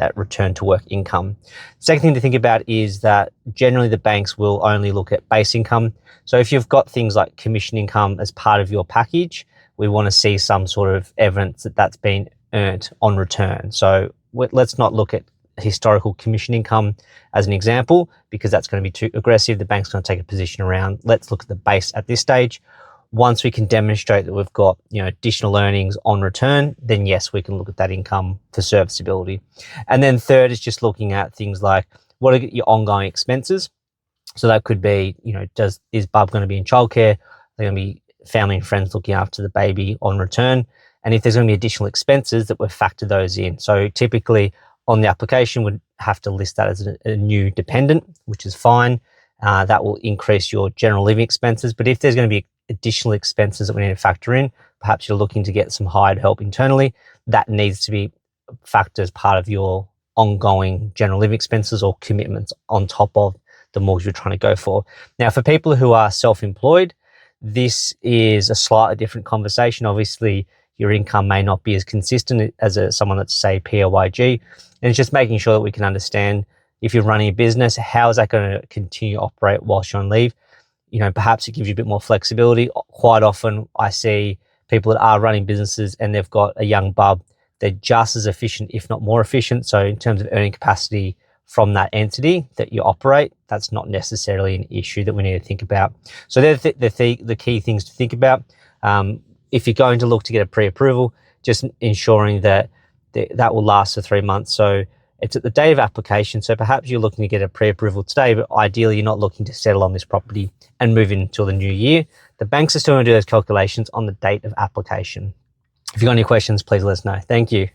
that return to work income. Second thing to think about is that generally the banks will only look at base income. So if you've got things like commission income as part of your package, we want to see some sort of evidence that that's been earned on return. So let's not look at historical commission income as an example, because that's going to be too aggressive. The bank's going to take a position around, let's look at the base at this stage. Once we can demonstrate that we've got, additional earnings on return, then yes, we can look at that income for serviceability. And then third is just looking at things like, what are your ongoing expenses? So that could be, is Bub going to be in childcare? They're going to be family and friends looking after the baby on return. And if there's going to be additional expenses, that we've factored those in. So typically on the application, we'd have to list that as a new dependent, which is fine. That will increase your general living expenses. But if there's going to be additional expenses that we need to factor in, perhaps you're looking to get some hired help internally, that needs to be factored as part of your ongoing general living expenses or commitments on top of the mortgage you're trying to go for. Now, for people who are self-employed, this is a slightly different conversation. Obviously, your income may not be as consistent as someone that's, say, PAYG. And it's just making sure that we can understand, if you're running a business, how is that going to continue to operate whilst you're on leave? Perhaps it gives you a bit more flexibility. Quite often I see people that are running businesses and they've got a young bub. They're just as efficient, if not more efficient. So in terms of earning capacity from that entity that you operate, that's not necessarily an issue that we need to think about. So they're the key things to think about. If you're going to look to get a pre-approval, just ensuring that that will last for 3 months. So it's at the date of application. So perhaps you're looking to get a pre-approval today, but ideally you're not looking to settle on this property and move in until the new year. The banks are still going to do those calculations on the date of application. If you've got any questions, please let us know. Thank you.